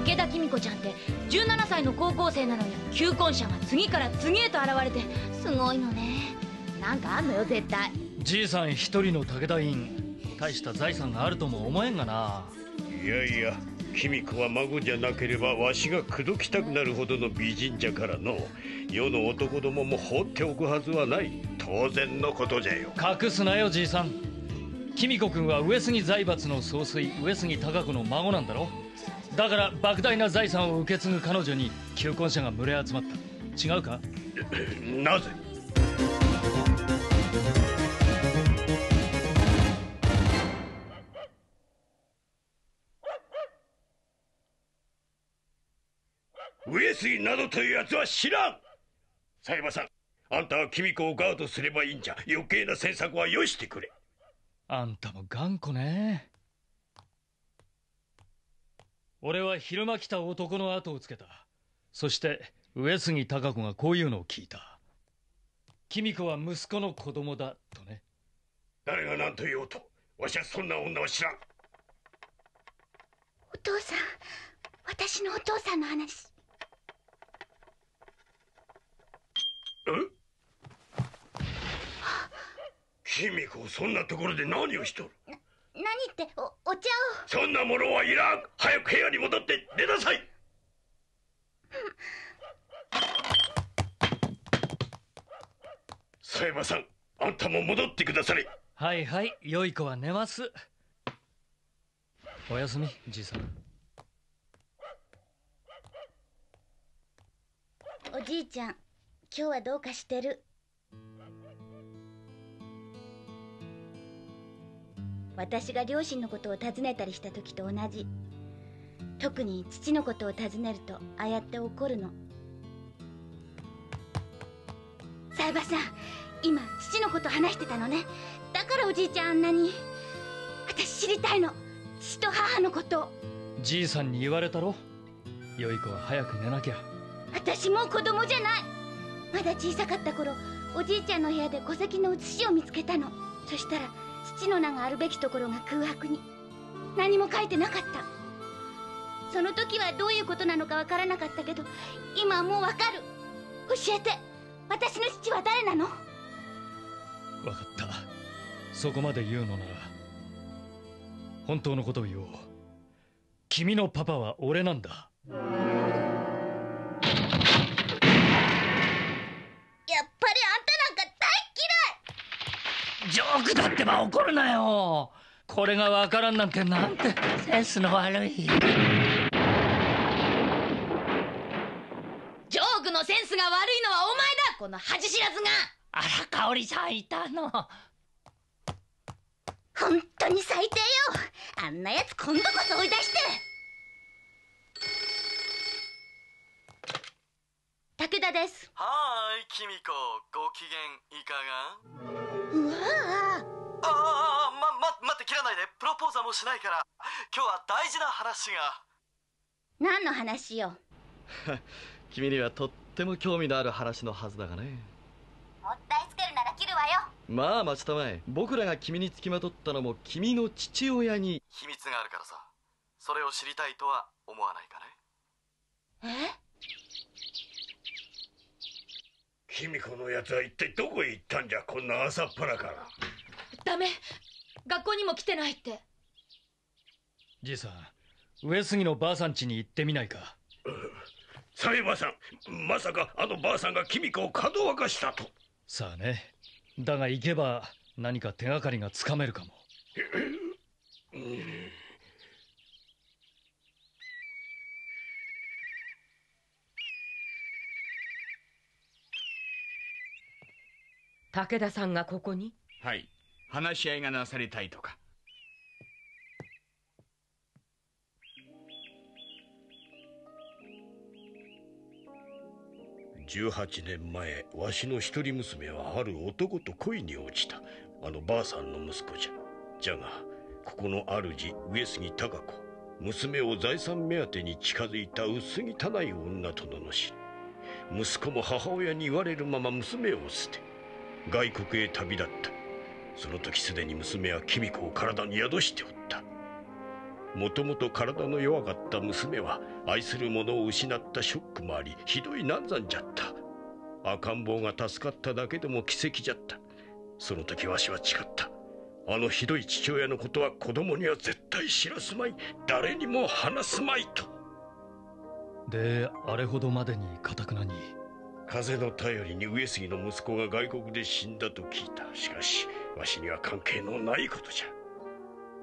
武田公子ちゃんって17歳の高校生なのに求婚者が次から次へと現れてすごいのね。なんかあんのよ絶対。じいさん一人の武田院、大した財産があるとも思えんがな。いやいや、公子は孫じゃなければわしが口説きたくなるほどの美人じゃからの。世の男どもも放っておくはずはない。当然のことじゃよ。隠すなよじいさん。公子君は上杉財閥の総帥上杉貴子の孫なんだろ。だから莫大な財産を受け継ぐ彼女に求婚者が群れ集まった。違うか？なぜ？上杉などというやつは知らん。佐山さん、あんたは公子をガードすればいいんじゃ。余計な詮索はよしてくれ。あんたも頑固ね。俺は昼間来た男の後をつけた。そして上杉貴子がこういうのを聞いた。公子は息子の子供だとね。誰が何と言おうとわしはそんな女は知らん。お父さん、私のお父さんの話。公子、そんなところで何をしとる？何ってお茶を。そんなものはいらん。早く部屋に戻って寝なさい。佐山さん、あんたも戻ってくだされ。はいはい、良い子は寝ます。おやすみじいさん。おじいちゃん、今日はどうかしてる？私が両親のことを尋ねたりした時と同じ。特に父のことを尋ねるとああやって怒るの。サイバさん、今父のこと話してたのね。だからおじいちゃんあんなに。私知りたいの、父と母のこと。じいさんに言われたろ。良い子は早く寝なきゃ。私もう子供じゃない。まだ小さかった頃、おじいちゃんの部屋で戸籍の写しを見つけたの。そしたら父の名があるべきところが空白に、何も書いてなかった。その時はどういうことなのかわからなかったけど、今はもうわかる。教えて、私の父は誰なの？分かった。そこまで言うのなら本当のことを言おう。君のパパは俺なんだ。やっぱりあんたなんか大嫌い。ジョークだってば怒るなよ。これがわからんなんてなんてセンスの悪い。ジョークのセンスが悪いのはお前だ、この恥知らずが。あら、香織さんいたの。本当に最低よ。あんなやつ今度こそ追い出して。武田です。はーい、公子、ご機嫌いかが？うわあ。待って切らないで。プロポーザーもしないから。今日は大事な話が。何の話よ？君にはとっても興味のある話のはずだがね。もったいつけるなら切るわよ。まあ待ちたまえ。僕らが君につきまとったのも君の父親に秘密があるからさ。それを知りたいとは思わないかね？公子のやつは一体どこへ行ったんじゃ、こんな朝っぱらから。ダメ、学校にも来てないって。じいさん、上杉のばあさん家に行ってみないか？佐山さん、まさかあのばあさんが公子をかどわかしたと？さあね。だが行けば何か手がかりがつかめるかも。武田さんがここに？はい、話し合いがなされたいとか。18年前、わしの一人娘はある男と恋に落ちた。あのばあさんの息子じゃ。じゃがここの主上杉貴子、娘を財産目当てに近づいた薄汚い女と罵り、息子も母親に言われるまま娘を捨て外国へ旅立った。その時すでに娘は公子を体に宿しておった。もともと体の弱かった娘は愛する者を失ったショックもあり、ひどい難産じゃった。赤ん坊が助かっただけでも奇跡じゃった。その時わしは誓った。あのひどい父親のことは子供には絶対知らすまい、誰にも話すまいと。で、あれほどまでに堅くなに。風の頼りに上杉の息子が外国で死んだと聞いた。しかしわしには関係のないことじゃ。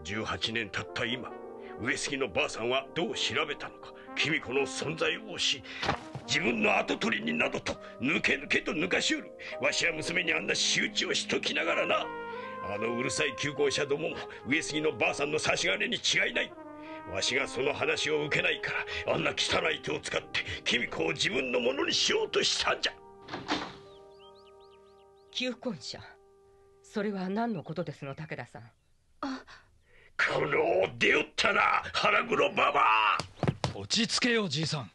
18年経った今、上杉のばあさんはどう調べたのか、君子の存在を教し、自分の跡取りになどと抜け抜けと抜かしうる。わしは娘にあんな仕打ちをしときながらな。あのうるさい求婚者どもも上杉のばあさんの差し金に違いない。わしがその話を受けないから、あんな汚い手を使って君子を自分のものにしようとしたんじゃ。求婚者、それは何のことですの、武田さん。この出よったな、腹黒ババア。落ち着けよ、じいさん。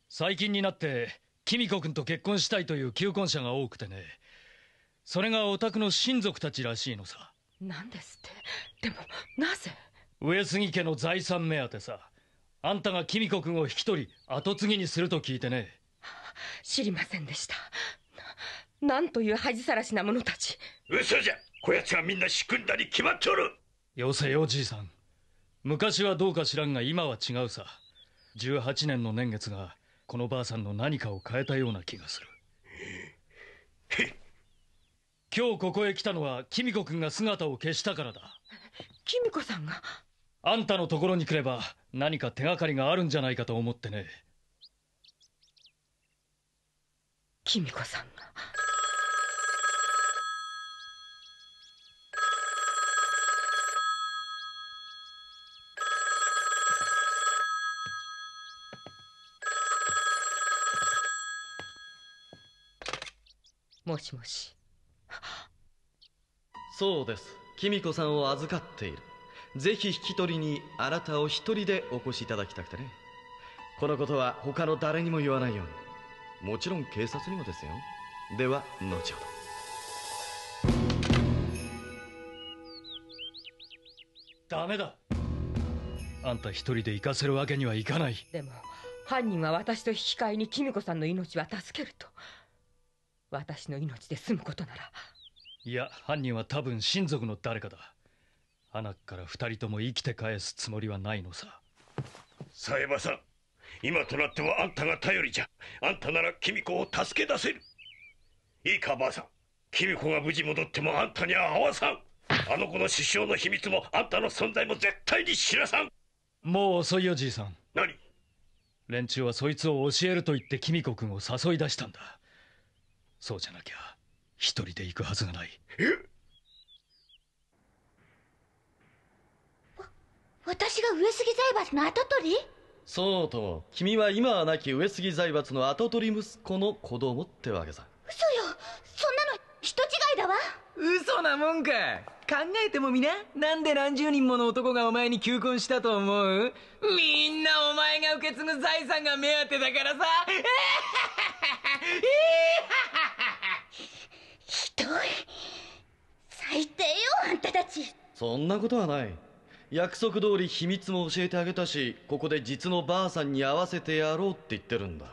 最近になって公子君と結婚したいという求婚者が多くてね。それがお宅の親族たちらしいのさ。なんですって。でもなぜ？上杉家の財産目当てさ。あんたが公子君を引き取り跡継ぎにすると聞いてね。知りませんでした。なんという恥さらしな者たち。嘘じゃ、こやつがみんな仕組んだに決まっとる。よせよ、じいさん。昔はどうか知らんが今は違うさ。18年の年月がこのばあさんの何かを変えたような気がする。今日ここへ来たのは公子君が姿を消したからだ。公子さんが？あんたのところに来れば何か手がかりがあるんじゃないかと思ってね。公子さんが？もしもし。そうです。公子さんを預かっている。ぜひ引き取りにあなたを一人でお越しいただきたくてね。このことは他の誰にも言わないように。もちろん警察にもですよ。では後ほど。ダメだ。あんた一人で行かせるわけにはいかない。でも犯人は私と引き換えに公子さんの命は助けると。私の命で済むことなら。いや、犯人は多分親族の誰かだ。花から二人とも生きて返すつもりはないのさ。冴羽さん、今となってはあんたが頼りじゃ。あんたなら公子を助け出せる。いいかばあさん、公子が無事戻ってもあんたには会わさん。あの子の首相の秘密もあんたの存在も絶対に知らさん。もう遅いよ、じいさん。何？連中はそいつを教えると言って公子君を誘い出したんだ。そうじゃなきゃ一人で行くはずがない。私が上杉財閥の跡取り？そうとも、君は今は亡き上杉財閥の跡取り息子の子供ってわけさ。嘘よ、そんなの人違いだわ。嘘なもんか。考えてもみな、なんで何十人もの男がお前に求婚したと思う？みんなお前が受け継ぐ財産が目当てだからさ。ひどい。最低よ、あんたたち。そんなことはない。約束通り秘密も教えてあげたし、ここで実のばあさんに会わせてやろうって言ってるんだ。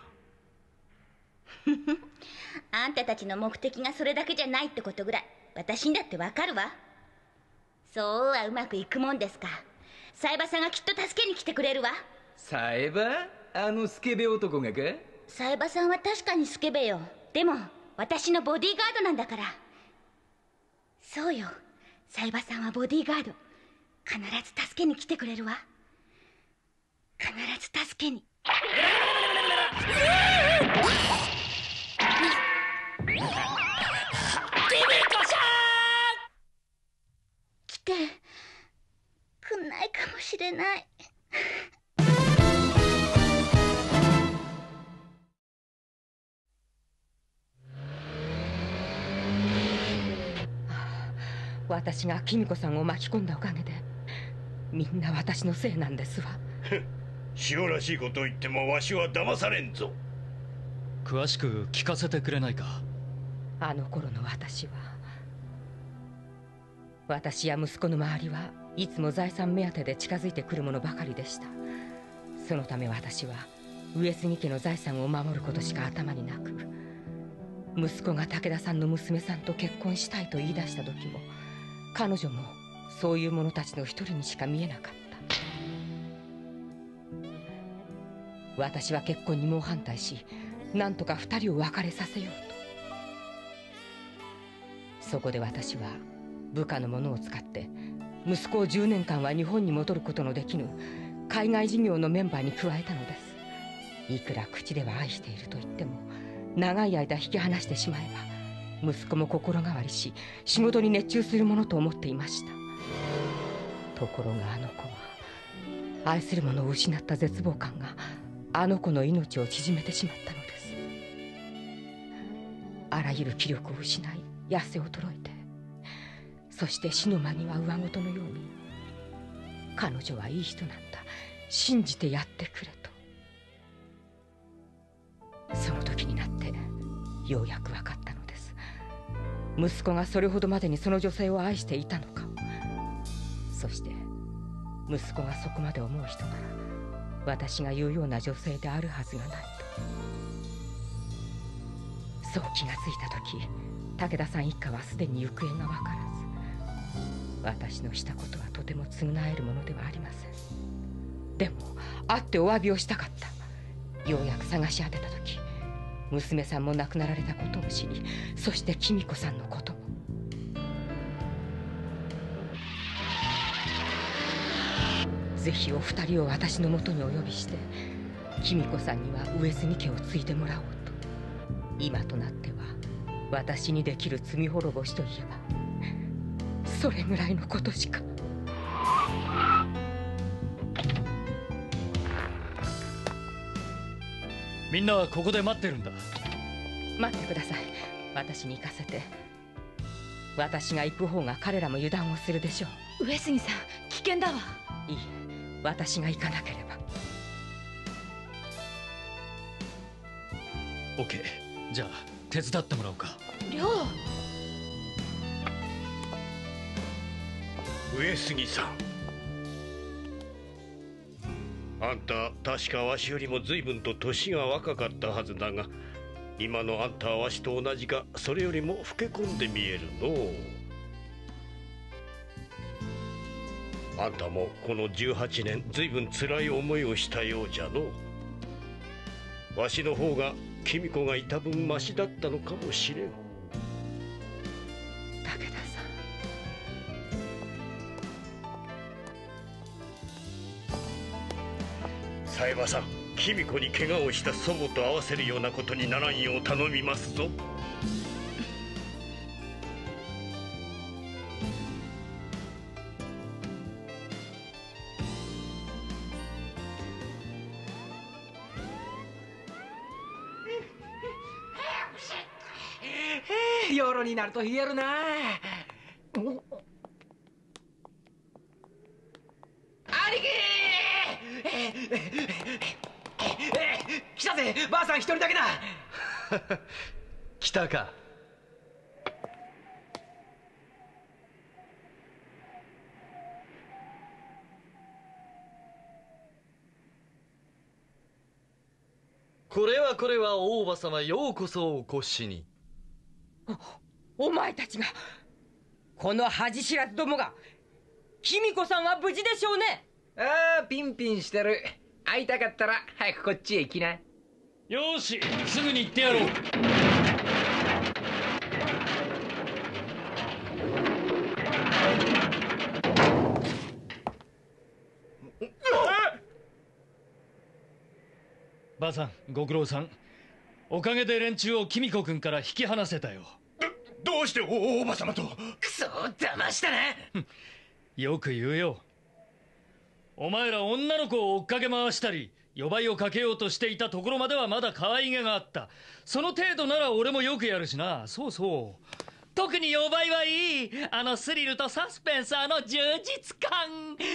あんたたちの目的がそれだけじゃないってことぐらい私にだってわかるわ。そうはうまくいくもんですか。冴羽さんがきっと助けに来てくれるわ。冴羽？あのスケベ男がか？冴羽さんは確かにスケベよ。でも私のボディーガードなんだから。そうよ、冴羽さんはボディーガード。必ず助けに来てくれるわ。必ず助けに。来てくんないかもしれない。私が公子さんを巻き込んだおかげでみんな私のせいなんですわ。塩らしいことを言ってもわしは騙されんぞ。詳しく聞かせてくれないか。あの頃の私は私や息子の周りはいつも財産目当てで近づいてくるものばかりでした。そのため私は上杉家の財産を守ることしか頭になく、息子が武田さんの娘さんと結婚したいと言い出した時も、彼女もそういう者たちの一人にしか見えなかった。私は結婚に猛反対し、なんとか二人を別れさせようと。そこで私は部下の者を使って息子を10年間は日本に戻ることのできぬ海外事業のメンバーに加えたのです。いくら口では愛していると言っても、長い間引き離してしまえば息子も心変わりし、仕事に熱中するものと思っていました。ところがあの子は、愛する者を失った絶望感があの子の命を縮めてしまったのです。あらゆる気力を失い、痩せ衰えて、そして死の間際上事のように、彼女はいい人なんだ、信じてやってくれと。その時になってようやく分かったのです。息子がそれほどまでにその女性を愛していたのかを。そして息子がそこまで思う人なら、私が言うような女性であるはずがないと。そう気がついた時、武田さん一家はすでに行方が分からず、私のしたことはとても償えるものではありません。でも会ってお詫びをしたかった。ようやく探し当てた時、娘さんも亡くなられたことを知り、そして公子さんのことも。ぜひお二人を私のもとにお呼びして、公子さんには上杉家を継いでもらおうと。今となっては私にできる罪滅ぼしといえばそれぐらいのことしか。みんなはここで待ってるんだ。待ってください。私に行かせて。私が行く方が彼らも油断をするでしょう。上杉さん、危険だわ。いいえ、私が行かなければ。オッケー、じゃあ手伝ってもらおうか。亮、上杉さん、あんた確かわしよりも随分と年が若かったはずだが、今のあんたはわしと同じか、それよりも老け込んで見えるのう。あんたもこの18年随分辛い思いをしたようじゃのう。わしの方が公子がいた分マシだったのかもしれん。武田さん。冴羽さん、公子に怪我をした祖母と合わせるようなことにならんよう頼みますぞ。夜になると冷えるな。兄貴来たぜ。ばあさん一人だけだ。来たか。これは大叔母様、ようこそお越しに。お前たちが、この恥知らずどもが。公子さんは無事でしょうね。ああ、ピンピンしてる。会いたかったら早くこっちへ行きな。よーし、すぐに行ってやろう。ばあさん、ご苦労さん。おかげで連中を公子君から引き離せたよ。どうしておば様と。くそ、騙したな。よく言うよ。お前ら女の子を追っかけ回したり夜ばいをかけようとしていたところまではまだ可愛げがあった。その程度なら俺もよくやるしな。そうそう、特に夜ばいはいい。あのスリルとサスペンス、あの充実感、これこ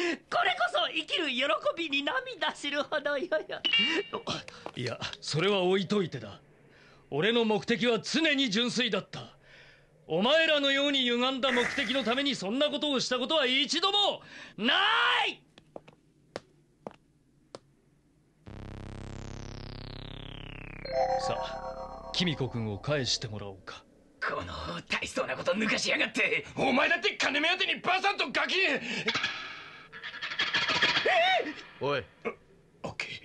そ生きる喜びに涙するほどよよ。いや、それは置いといてだ。俺の目的は常に純粋だった。お前らのように歪んだ目的のためにそんなことをしたことは一度もない。さあ、キミコ君を返してもらおうか。この大層なこと抜かしやがって。お前だって金目当てにばあさんとガキ。おい、オッケー。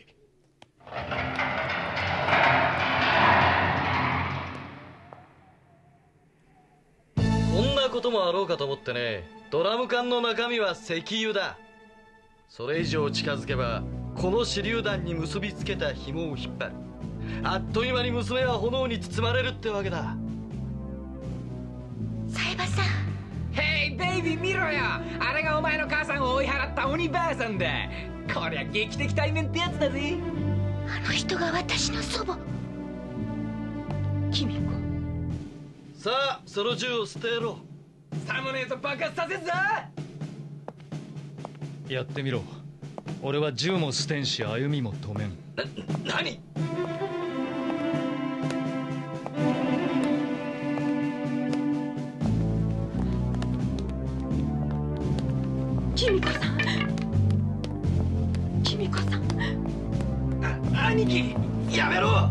こんなこともあろうかと思ってね。ドラム缶の中身は石油だ。それ以上近づけばこの手榴弾に結びつけた紐を引っ張る。あっという間に娘は炎に包まれるってわけだ。冴羽さん。ヘイベイビー見ろよ。あれがお前の母さんを追い払った鬼ばあさんだ。こりゃ劇的対面ってやつだぜ。あの人が私の祖母。キミコ。さあ、その銃を捨てろ。さもねえと爆発させんぞ。やってみろ。俺は銃も捨てんし歩みも止めん。何？キミコさん。キミコさん。兄貴、やめろ。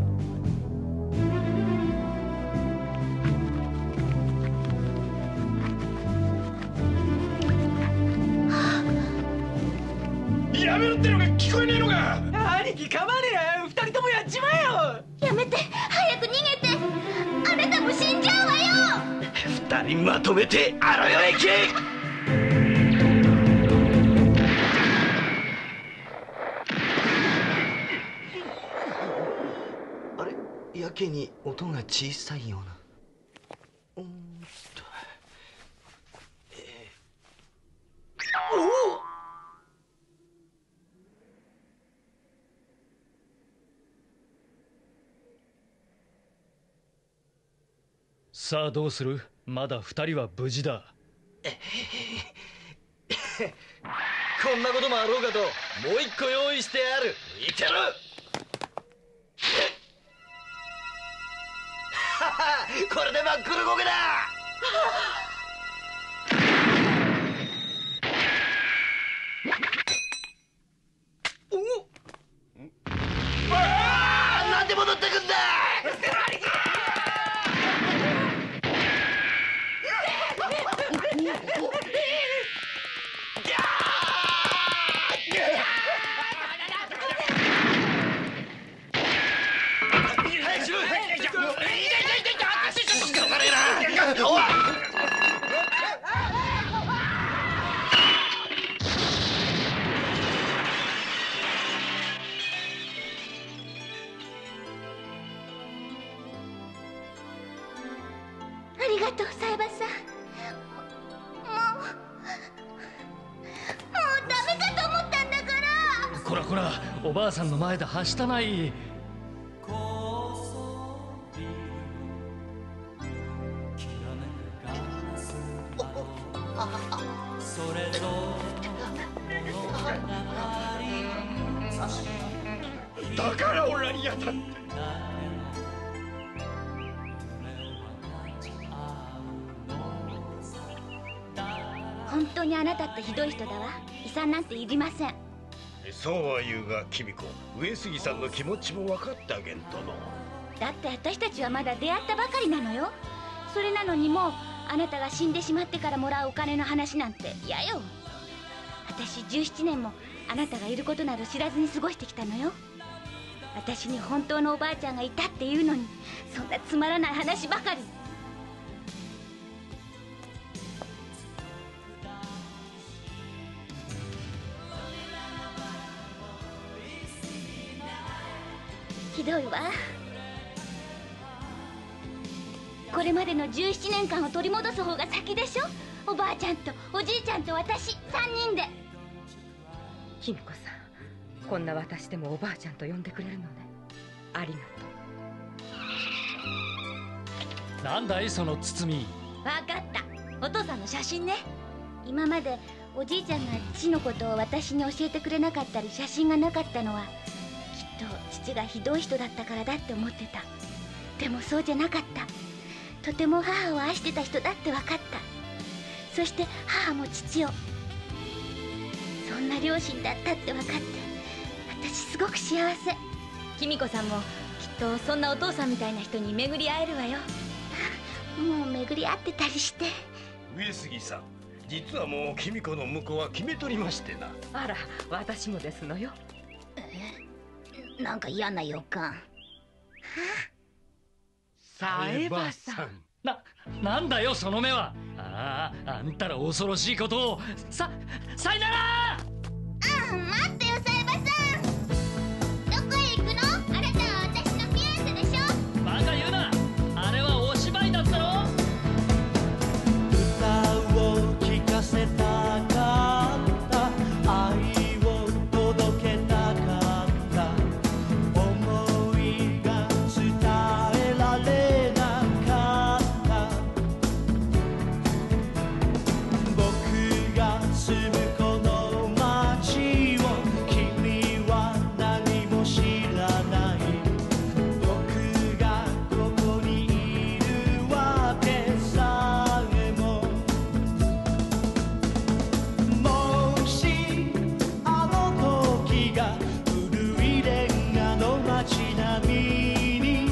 やめろってのが聞こえねえのか。兄貴構わねえな。二人ともやっちまえよ。やめて、早く逃げて。あなたも死んじゃうわよ。二人まとめてあろよ駅。あれ、やけに音が小さいような。さあどうする？まだ2人は無事だ。こんなこともあろうかともう一個用意してある。見てろ。これで真っ黒焦げだ。なんで戻ってくんだ。ありがとう、冴羽さん。もうダメかと思ったんだから。こらこら、おばあさんの前ではしたない。だから俺らにやったって。本当にあなたってひどい人だわ。遺産なんていりません。そうは言うが君子、上杉さんの気持ちも分かってあげんとの。だって私たちはまだ出会ったばかりなのよ。それなのにもうあなたが死んでしまってからもらうお金の話なんて嫌よ。私17年もあなたがいることなど知らずに過ごしてきたのよ。私に本当のおばあちゃんがいたっていうのに、そんなつまらない話ばかり。ひどいわ。これまでの17年間を取り戻す方が先でしょ。おばあちゃんとおじいちゃんと私3人で。キミコさん、こんな私でもおばあちゃんと呼んでくれるのね。ありがとう。なんだいその包み。わかった。お父さんの写真ね。今までおじいちゃんが父のことを私に教えてくれなかったり写真がなかったのは、きっと父がひどい人だったからだって思ってた。でもそうじゃなかった。とても母を愛してた人だって分かった。そして母も父を、そんな両親だったって分かって私すごく幸せ。キミコさんもきっとそんなお父さんみたいな人に巡り会えるわよ。もう巡り合ってたりして。上杉さん、実はもう君子の婿は決めとりましてな。あら、私もですのよ。なんか嫌な予感。サエバさん。なんだよその目は。あんたら恐ろしいことを。さいなら。待ってよサエバさん。どこへ行くの？あなたは私のフィアンセでしょ。バカ言うな。あれはお芝居だったろ。歌を聴かせたかった、愛を届けたかった、思いが伝えられなかった、僕が住むこの街を君は何も知らない、僕がここにいるわけさえも、もしあの時が古いレンガの街並みに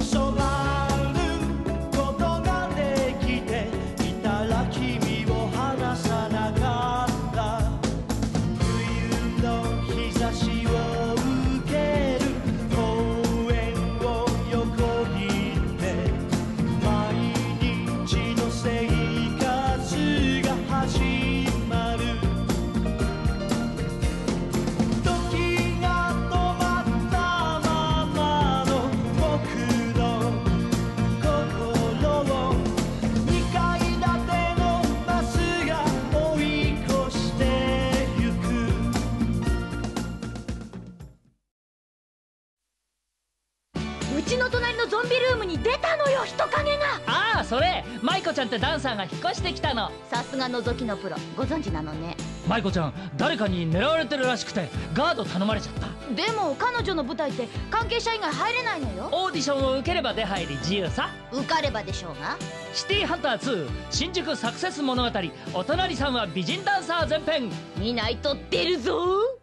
染まることができていたら君を離さなかった、冬の日差しを受ける公園を横切って毎日の生活が始まる、時が止まったままの僕の心を2階建てのバスが追い越してゆく。うちの隣のゾンビルームに出たのよ、人影が。ああ、それ舞子ちゃんってダンサーが引っ越してきたの。さすが覗きのプロ、ご存知なのね。舞子ちゃん、誰かに狙われてるらしくてガード頼まれちゃった。でも彼女の舞台って関係者以外入れないのよ。オーディションを受ければ出入り自由さ。受かればでしょうが。シティハンター2新宿サクセス物語、お隣さんは美人ダンサー前編。見ないと出るぞ。